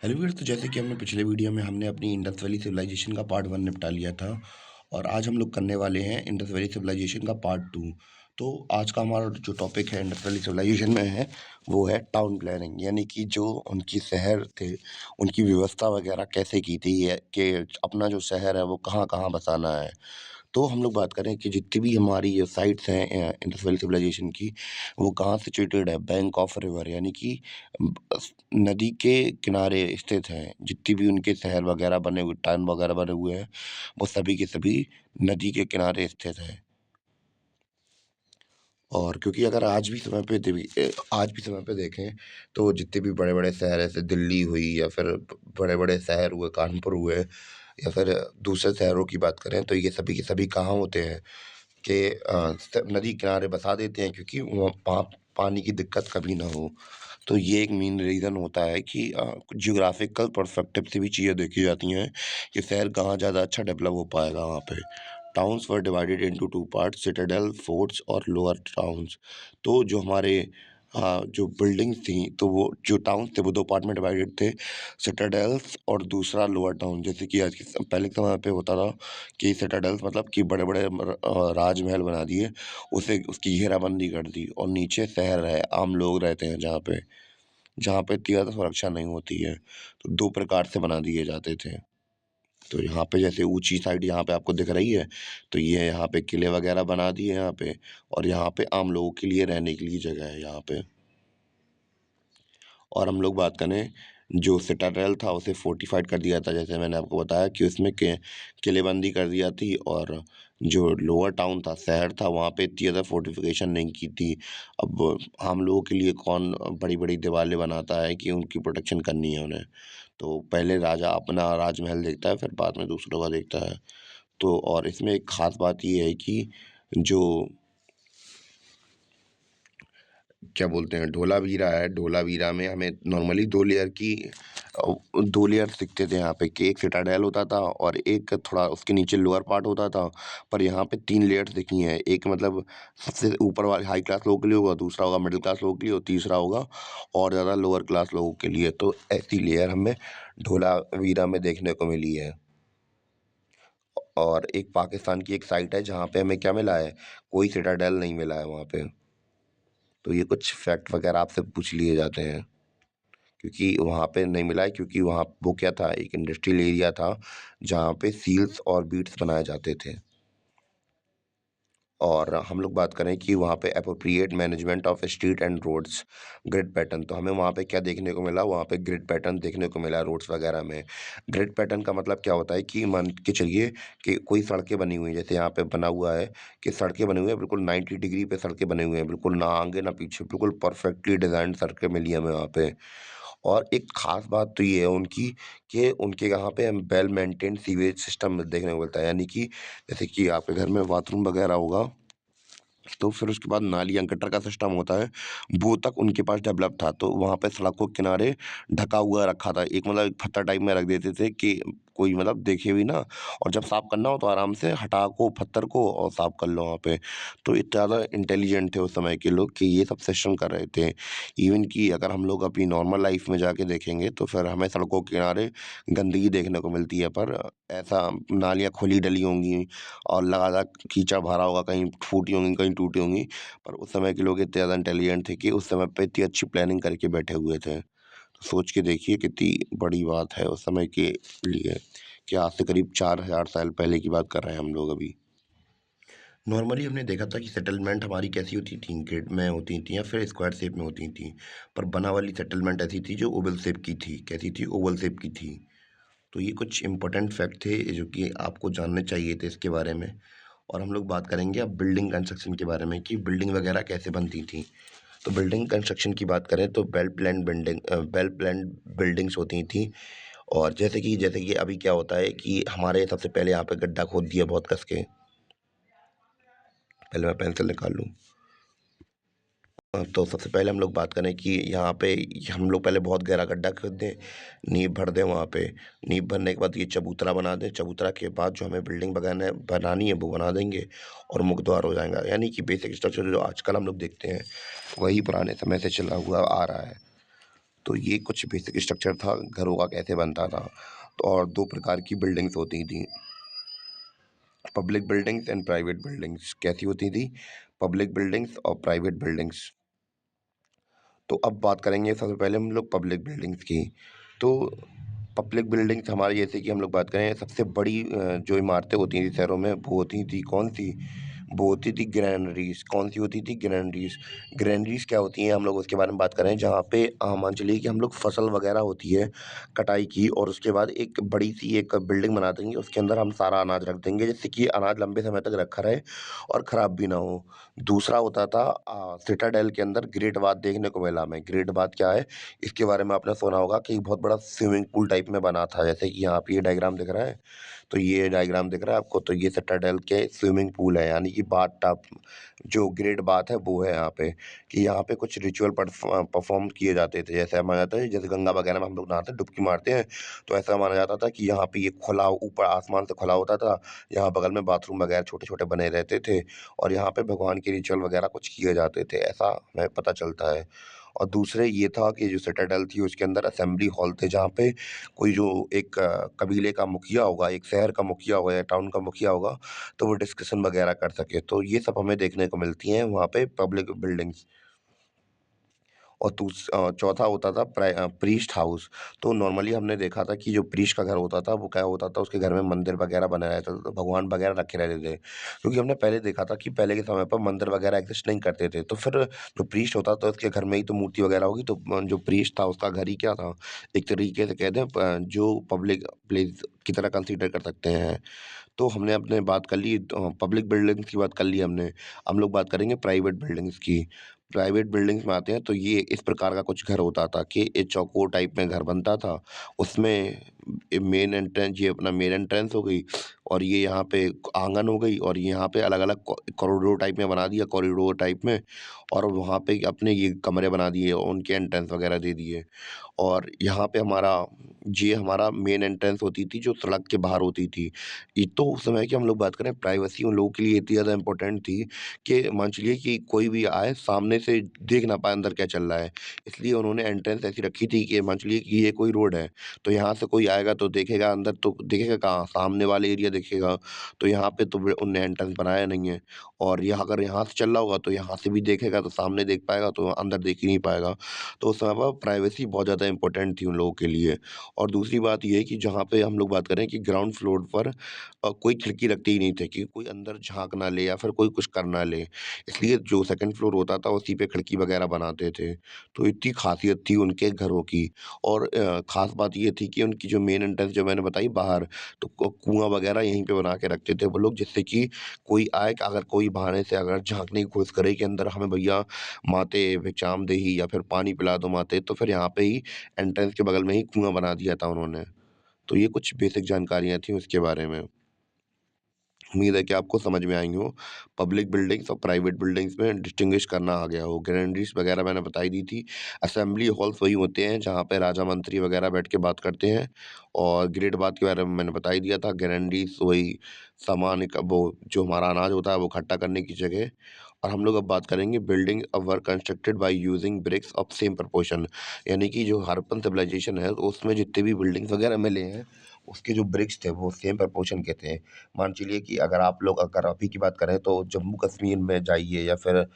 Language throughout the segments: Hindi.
हेलो व्यूअर्स, तो जैसे कि हमने पिछले वीडियो में हमने अपनी इंडस वैली सिविलाइजेशन का पार्ट 1 निपटा लिया था और आज हम लोग करने वाले हैं इंडस वैली सिविलाइजेशन का पार्ट 2। तो आज का हमारा जो टॉपिक है इंडस वैली सिविलाइजेशन में है वो है टाउन प्लानिंग, यानी कि जो उनकी शहर थे उनकी व्यवस्था वगैरह कैसे की थी कि अपना जो शहर है वो कहाँ कहाँ बसाना है। तो हम लोग बात करें कि जितनी भी हमारी ये साइट्स हैं इंडस वैली सिविलाइजेशन की, वो कहाँ सिचुएटेड है, बैंक ऑफ रिवर यानी कि नदी के किनारे स्थित हैं। जितनी भी उनके शहर वगैरह बने हुए, टाउन वगैरह बने हुए हैं, वो सभी के सभी नदी के किनारे स्थित हैं। और क्योंकि अगर आज भी समय पे देखें तो जितने भी बड़े बड़े शहर हैं, जैसे दिल्ली हुई या फिर बड़े बड़े शहर हुए, कानपुर हुए या फिर दूसरे शहरों की बात करें, तो ये सभी के सभी कहाँ होते हैं कि नदी किनारे बसा देते हैं, क्योंकि वहाँ पानी की दिक्कत कभी ना हो। तो ये एक मेन रीज़न होता है कि ज्योग्राफिकल पर्सपेक्टिव से भी चीज़ें देखी जाती हैं कि शहर कहाँ ज़्यादा अच्छा डेवलप हो पाएगा वहाँ पे। Towns were divided into 2 parts, Citadel, forts और लोअर टाउन्स। तो जो हमारे जो बिल्डिंग्स थी, तो वो जो टाउन्स थे वो 2 पार्ट में डिवाइडेड थे, सिटाडेल्स और दूसरा लोअर टाउन। जैसे कि आज के पहले के समय पे होता था कि सिटाडेल्स मतलब कि बड़े-बड़े राजमहल बना दिए, उसे उसकी घेराबंदी कर दी और नीचे शहर है, आम लोग रहते हैं जहाँ पे इतनी ज़्यादा सुरक्षा नहीं होती है, तो 2 प्रकार से बना दिए जाते थे। तो यहाँ पे जैसे ऊँची साइड यहाँ पे आपको दिख रही है, तो ये यहाँ पे किले वगैरह बना दिए यहाँ पे, और यहाँ पे आम लोगों के लिए रहने के लिए जगह है यहाँ पे। और हम लोग बात करें, जो सिटाडेल था उसे फोर्टिफाइड कर दिया था, जैसे मैंने आपको बताया कि उसमें किलेबंदी कर दिया थी। और जो लोअर टाउन था, शहर था, वहाँ पे इतनी ज़्यादा फोर्टिफिकेशन नहीं की थी। अब आम लोगों के लिए कौन बड़ी बड़ी दीवारें बनाता है कि उनकी प्रोटेक्शन करनी है उन्हें। तो पहले राजा अपना राजमहल देखता है, फिर बाद में दूसरों का देखता है। तो और इसमें एक ख़ास बात ये है कि जो क्या बोलते हैं, धोलावीरा है, धोलावीरा में हमें नॉर्मली 2 लेयर्स दिखते थे यहाँ पे, कि एक सिटाडेल होता था और एक थोड़ा उसके नीचे लोअर पार्ट होता था। पर यहाँ पे 3 लेयर्स दिखी हैं। एक मतलब सबसे ऊपर वाले हाई क्लास लोगों के लिए होगा, दूसरा होगा मिडिल क्लास लोगों के लिए और तीसरा होगा और ज़्यादा लोअर क्लास लोगों के लिए। तो ऐसी लेयर हमें धोलावीरा में देखने को मिली है। और एक पाकिस्तान की एक साइट है जहाँ पे हमें क्या मिला है, कोई सिटाडेल नहीं मिला है वहाँ पे। तो ये कुछ फैक्ट वगैरह आपसे पूछ लिए जाते हैं, क्योंकि वहाँ पे नहीं मिला है, क्योंकि वहाँ वो क्या था, एक इंडस्ट्रियल एरिया था जहाँ पे सील्स और बीट्स बनाए जाते थे। और हम लोग बात करें कि वहाँ पे appropriate management of street and roads, grid pattern, तो हमें वहाँ पे क्या देखने को मिला, वहाँ पे ग्रिड पैटर्न देखने को मिला रोड्स वगैरह में। ग्रिड पैटर्न का मतलब क्या होता है कि मान के चलिए कि कोई सड़कें बनी हुई हैं, जैसे यहाँ पे बना हुआ है कि सड़कें बनी हुई हैं बिल्कुल 90 डिग्री पे, सड़कें बनी हुई हैं बिल्कुल ना आगे ना पीछे, बिल्कुल परफेक्टली डिज़ाइंड सड़कें मिली हमें वहाँ पे। और एक ख़ास बात तो ये है उनकी कि उनके यहाँ पे वेल मेंटेन्ड सीवेज सिस्टम देखने को मिलता है, यानी कि जैसे कि आपके घर में बाथरूम वगैरह होगा, तो फिर उसके बाद नालियाँ, गटर का सिस्टम होता है, वो तक उनके पास डेवलप था। तो वहाँ पे सड़कों के किनारे ढका हुआ रखा था। एक मतलब एक पत्थर टाइप में रख देते थे कि कोई मतलब देखे भी ना, और जब साफ करना हो तो आराम से हटा को पत्थर को और साफ कर लो वहाँ पे। तो इतने ज़्यादा इंटेलिजेंट थे उस समय के लोग कि ये सब सिस्टम कर रहे थे। इवन कि अगर हम लोग अपनी नॉर्मल लाइफ़ में जाके देखेंगे तो फिर हमें सड़कों के किनारे गंदगी देखने को मिलती है, पर ऐसा नालियाँ खुली डली होंगी और लगातार कीचड़ भरा होगा, कहीं फूटी होंगी, कहीं टूटी होंगी। पर उस समय के लोग इतने ज़्यादा इंटेलिजेंट थे कि उस समय पे इतनी अच्छी प्लानिंग करके बैठे हुए थे। तो सोच के देखिए कितनी बड़ी बात है उस समय के लिए, कि आज से करीब 4000 साल पहले की बात कर रहे हैं हम लोग अभी। नॉर्मली हमने देखा था कि सेटलमेंट हमारी कैसी होती थी, ग्रिड में होती थी या फिर स्क्वायर शेप में होती थी। पर बना वाली सेटलमेंट ऐसी थी जो ओवल शेप की थी। कैसी थी? ओवल शेप की थी। तो ये कुछ इम्पोर्टेंट फैक्ट थे जो कि आपको जानने चाहिए थे इसके बारे में। और हम लोग बात करेंगे अब बिल्डिंग कंस्ट्रक्शन के बारे में कि बिल्डिंग वगैरह कैसे बनती थी। तो बिल्डिंग कंस्ट्रक्शन की बात करें तो वेल प्लान्ड बिल्डिंग्स होती थी। और जैसे कि अभी क्या होता है कि हमारे सबसे पहले यहाँ पे गड्ढा खोद दिया बहुत कस के। पहले मैं पेंसिल निकाल लूँ। तो सबसे पहले हम लोग बात करें कि यहाँ पे हम लोग पहले बहुत गहरा गड्ढा खोद दें, नींव भर दें वहाँ पे। नींव भरने के बाद ये चबूतरा बना दें, चबूतरा के बाद जो हमें बिल्डिंग बनानी है वो बना देंगे और मुख्य द्वार हो जाएगा। यानी कि बेसिक स्ट्रक्चर जो आजकल हम लोग देखते हैं वही पुराने समय से चला हुआ आ रहा है। तो ये कुछ बेसिक स्ट्रक्चर था घरों का कैसे बनता था। तो और 2 प्रकार की बिल्डिंग्स होती थी, public buildings and private buildings. कैसी होती थी? पब्लिक बिल्डिंग्स और प्राइवेट बिल्डिंग्स। तो अब बात करेंगे सबसे पहले हम लोग पब्लिक बिल्डिंग्स की। तो पब्लिक बिल्डिंग्स हमारी, जैसे कि हम लोग बात करें सबसे बड़ी जो इमारतें होती थी शहरों में, वो होती थी कौन-सी? वो होती थी ग्रैनरीज़। कौन-सी होती थी? ग्रैनरीज़। ग्रैनरीज़ क्या होती हैं, हम लोग उसके बारे में बात करें, जहाँ पे मान चलिए कि हम लोग फसल वगैरह होती है कटाई की, और उसके बाद एक बड़ी-सी एक बिल्डिंग बना देंगे, उसके अंदर हम सारा अनाज रख देंगे, जिससे कि अनाज लंबे समय तक रखा रहे और खराब भी ना हो। दूसरा होता था सिटाडेल के अंदर ग्रेट बाथ देखने को मिला हमें। ग्रेट बाथ क्या है? इसके बारे में आपने सुना होगा कि बहुत बड़ा स्विमिंग पूल टाइप में बना था, जैसे कि यहाँ पे ये डायग्राम दिख रहा है। तो ये डायग्राम दिख रहा है आपको, तो ये सिटाडेल के स्विमिंग पूल है, यानी कि बाथ टब। जो ग्रेट बाथ है वो है यहाँ पे, कि यहाँ पे कुछ रिचुअल परफॉर्म किए जाते थे। जैसे माना जाता है, जैसे गंगा वगैरह में हम लोग नहाते हैं, डुबकी मारते हैं, तो ऐसा माना जाता था कि यहाँ पे ये खुला ऊपर आसमान से खुला होता था, यहाँ बगल में बाथरूम वगैरह छोटे-छोटे बने रहते थे, और यहाँ पे भगवान के रिचुअल वगैरह कुछ किए जाते थे, ऐसा हमें पता चलता है। और दूसरे ये था कि जो सिटाडेल थी उसके अंदर असेंबली हॉल थे, जहाँ पे कोई जो एक कबीले का मुखिया होगा, एक शहर का मुखिया होगा या टाउन का मुखिया होगा, तो वो डिस्कशन वगैरह कर सके। तो ये सब हमें देखने को मिलती हैं वहाँ पे पब्लिक बिल्डिंग्स। और चौथा होता था प्रीस्ट हाउस। तो नॉर्मली हमने देखा था कि जो प्रीस्ट का घर होता था, वो क्या होता था, उसके घर में मंदिर वगैरह बना रहता था, तो भगवान वगैरह रखे रहते थे। क्योंकि हमने पहले देखा था कि पहले के समय पर मंदिर वगैरह एग्ज़िस्ट नहीं करते थे, तो फिर जो प्रीस्ट होता था उसके घर में ही तो मूर्ति वगैरह होगी, तो जो प्रीस्ट था उसका घर ही क्या था, एक तरीके से कह दें जो पब्लिक प्लेस की तरह कंसीडर कर सकते हैं। तो हमने अपने बात कर ली, पब्लिक बिल्डिंग्स की बात कर ली हमने। हम लोग बात करेंगे प्राइवेट बिल्डिंग्स की। प्राइवेट बिल्डिंग्स में आते हैं, तो ये इस प्रकार का कुछ घर होता था कि एक चौकोर टाइप में घर बनता था। उसमें मेन एंट्रेंस, ये अपना मेन एंट्रेंस हो गई, और ये यहाँ पे आँगन हो गई, और यहाँ पे अलग-अलग कॉरिडोर टाइप में बना दिया, कॉरिडोर टाइप में, और वहाँ पे अपने ये कमरे बना दिए, उनके एंट्रेंस वगैरह दे दिए। और यहाँ पे हमारा मेन एंट्रेंस होती थी, जो सड़क के बाहर होती थी। ये तो उस समय की हम लोग बात करें, प्राइवेसी उन लोगों के लिए इतनी ज़्यादा इम्पोर्टेंट थी कि मान चलिए कि कोई भी आए, सामने से देख ना पाए अंदर क्या चल रहा है। इसलिए उन्होंने एंट्रेंस ऐसी रखी थी कि मान चलिए कि ये कोई रोड है, तो यहाँ से कोई आएगा तो देखेगा अंदर, तो देखेगा कहाँ? सामने वाले एरिया देखेगा। तो यहाँ पे तो उनने एंट्रेंस बनाया नहीं है, और यह अगर यहाँ से चल रहा होगा, तो यहाँ से भी देखेगा, तो सामने देख पाएगा, तो अंदर देख ही नहीं पाएगा। तो उस समय पर प्राइवेसी बहुत ज़्यादा इम्पोर्टेंट थी उन लोगों के लिए। और दूसरी बात ये है कि जहाँ पे हम लोग बात करें कि ग्राउंड फ्लोर पर कोई खिड़की रखते ही नहीं थे, कि कोई अंदर झाँक ना ले या फिर कोई कुछ कर ना ले। इसलिए जो सेकंड फ्लोर होता था, उसी पे खिड़की वगैरह बनाते थे। तो इतनी ख़ासियत थी उनके घरों की। और ख़ास बात ये थी कि उनकी जो मेन एंट्रेंस जो मैंने बताई बाहर, तो कुआँ वगैरह यहीं पे बना के रखते थे वो लोग, जिससे कि कोई आए, कि अगर कोई बहाने से अगर झाँकने की कोशिश करे कि अंदर हमें भैया माते भिक्षाम देहि या फिर पानी पिला दो माते, तो फिर यहाँ पे ही एंट्रेंस के बगल में ही कुआँ बना दिया था उन्होंने। तो ये कुछ बेसिक जानकारियाँ थी उसके बारे में। उम्मीद है कि आपको समझ में आई हों। पब्लिक बिल्डिंग्स और प्राइवेट बिल्डिंग्स में डिस्टिंग्विश करना आ गया हो। ग्रैनरीज़ वगैरह मैंने बताई दी थी। असेंबली हॉल्स वही होते हैं जहाँ पे राजा मंत्री वगैरह बैठ के बात करते हैं, और ग्रेट बाथ के बारे में मैंने बता ही दिया था। ग्रैनरीज़ वही सामान का वो जो हमारा अनाज होता है वो इकट्ठा करने की जगह। और हम लोग अब बात करेंगे building were constructed by using bricks of same proportion. यानी कि जो हड़प्पन सिविलाइजेशन है, तो उसमें जितने भी बिल्डिंग्स वगैरह मिले हैं, उसके जो ब्रिक्स थे वो सेम प्रोपोर्शन के थे। मान चलिए कि अगर अभी की बात करें, तो जम्मू कश्मीर में जाइए या फिर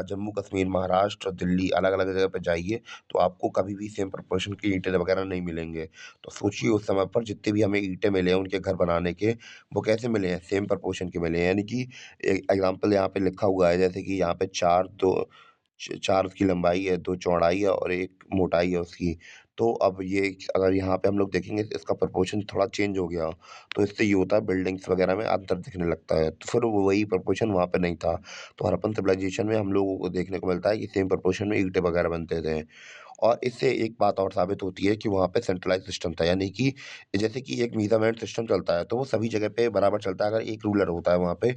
जम्मू कश्मीर, महाराष्ट्र, दिल्ली, अलग-अलग जगह पे जाइए, तो आपको कभी भी सेम प्रोपोर्शन की ईंटें वगैरह नहीं मिलेंगे। तो सोचिए उस समय पर जितने भी हमें ईंटें मिले हैं उनके घर बनाने के, वो कैसे मिले हैं? सेम प्रोपोर्शन के मिले हैं। यानी कि एग्ज़ाम्पल यहाँ पे लिखा हुआ है, जैसे कि यहाँ पे 4 उसकी लंबाई है, 2 चौड़ाई है और 1 मोटाई है उसकी। तो अब ये अगर यहाँ पे हम लोग देखेंगे, तो इसका प्रोपोर्शन थोड़ा चेंज हो गया। तो इससे ये होता है बिल्डिंग्स वगैरह में अंतर दिखने लगता है। तो फिर वो वही प्रोपोर्शन वहाँ पे नहीं था। तो हड़प्पन सिविलाइजेशन में हम लोगों को देखने को मिलता है कि सेम प्रोपोर्शन में ईंटें वगैरह बनते थे। और इससे एक बात और साबित होती है कि वहाँ पे सेंट्रलाइज़ सिस्टम था। यानी कि जैसे कि एक मेज़रमेंट सिस्टम चलता है, तो वो सभी जगह पे बराबर चलता है अगर एक रूलर होता है वहाँ पे।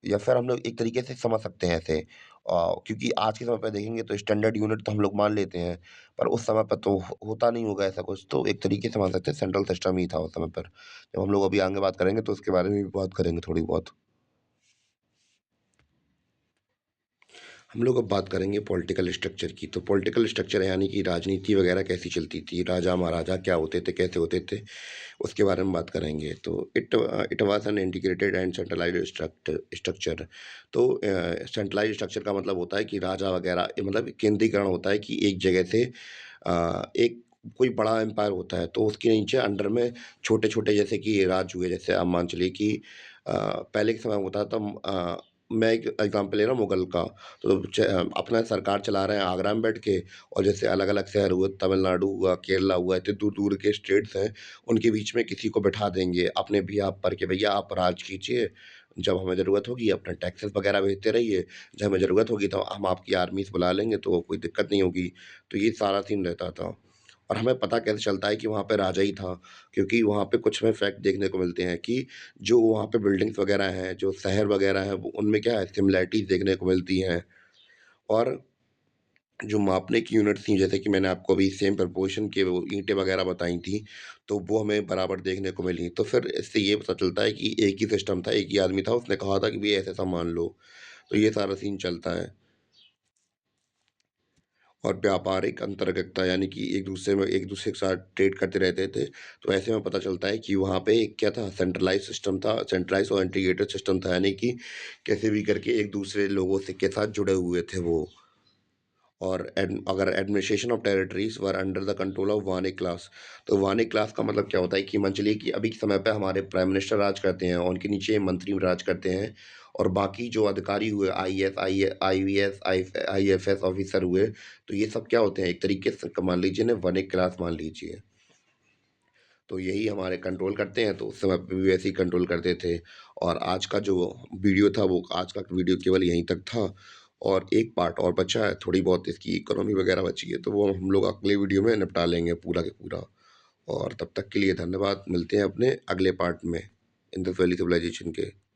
या फिर हम लोग एक तरीके से समझ सकते हैं ऐसे, क्योंकि आज के समय पे देखेंगे तो स्टैंडर्ड यूनिट तो हम लोग मान लेते हैं, पर उस समय पे तो होता नहीं होगा ऐसा कुछ, तो एक तरीके से मान सकते हैं सेंट्रल सिस्टम ही था उस समय पर। जब हम लोग अभी आगे बात करेंगे, तो उसके बारे में भी बात करेंगे थोड़ी बहुत। हम लोग अब बात करेंगे पॉलिटिकल स्ट्रक्चर की। तो पॉलिटिकल स्ट्रक्चर यानी कि राजनीति वगैरह कैसी चलती थी, राजा-महाराजा क्या होते थे, कैसे होते थे, उसके बारे में बात करेंगे। तो it was an integrated and centralised structure. तो सेंट्रलाइज्ड स्ट्रक्चर का मतलब होता है कि राजा वगैरह मतलब केंद्रीकरण होता है कि एक जगह से एक कोई बड़ा एम्पायर होता है, तो उसके नीचे अंडर में छोटे-छोटे जैसे कि राज्य हुए, जैसे आप मान चलिए कि पहले के समय में होता था मैं एक एग्ज़ाम्पल ले रहा हूँ मुगल का। तो अपना सरकार चला रहे हैं आगरा में बैठ के और जैसे अलग-अलग शहर हुए, तमिलनाडु हुआ, केरला हुआ, इतने दूर-दूर के स्टेट्स हैं, उनके बीच में किसी को बिठा देंगे अपने बिहाफ़ पर कि भैया आप राज कीजिए, जब हमें ज़रूरत होगी अपना टैक्सेस वगैरह भेजते रहिए, जब हमें ज़रूरत होगी तो हम आपकी आर्मीज़ बुला लेंगे तो कोई दिक्कत नहीं होगी। तो ये सारा सीन रहता था। और हमें पता कैसे चलता है कि वहाँ पे राजा ही था, क्योंकि वहाँ पे कुछ हमें फैक्ट देखने को मिलते हैं कि जो वहाँ पे बिल्डिंग्स वगैरह हैं, जो शहर वगैरह हैं, वो उनमें क्या है सिमिलैरिटीज़ देखने को मिलती हैं। और जो मापने की यूनिट्स थी, जैसे कि मैंने आपको अभी सेम प्रपोर्शन के वो ईंटें वगैरह बताई थी, तो वो हमें बराबर देखने को मिली। तो फिर इससे ये पता चलता है कि एक ही सिस्टम था, एक ही आदमी था, उसने कहा था कि भई ऐसा-ऐसा मान लो। तो ये सारा सीन चलता है। और व्यापारिक अंतरंगिकता यानी कि एक-दूसरे के साथ ट्रेड करते रहते थे। तो ऐसे में पता चलता है कि वहाँ पे एक क्या था सेंट्रलाइज़्ड सिस्टम था, सेंट्रलाइज़्ड और इंटीग्रेटेड सिस्टम था, यानी कि कैसे भी करके एक-दूसरे लोगों से के साथ जुड़े हुए थे वो। और अगर administration of territories were under the control of Vanik class. तो वानिक क्लास का मतलब क्या होता है कि मान चलिए कि अभी के समय पे हमारे प्राइम मिनिस्टर राज करते हैं और उनके नीचे मंत्री राज करते हैं और बाकी जो अधिकारी हुए आईएएस, आईवीएस, आईएफएस ऑफिसर हुए, तो ये सब क्या होते हैं एक तरीके से मान लीजिए ना वानिक क्लास मान लीजिए। तो यही हमारे कंट्रोल करते हैं, तो उस समय पे भी वैसे ही कंट्रोल करते थे। और आज का जो वीडियो था वो आज का वीडियो केवल यहीं तक था और एक पार्ट और बचा है, थोड़ी बहुत इसकी इकोनॉमी वगैरह बची है, तो वो हम लोग अगले वीडियो में निपटा लेंगे पूरा के पूरा। और तब तक के लिए धन्यवाद, मिलते हैं अपने अगले पार्ट में, इंडस वैली सिविलाइजेशन के।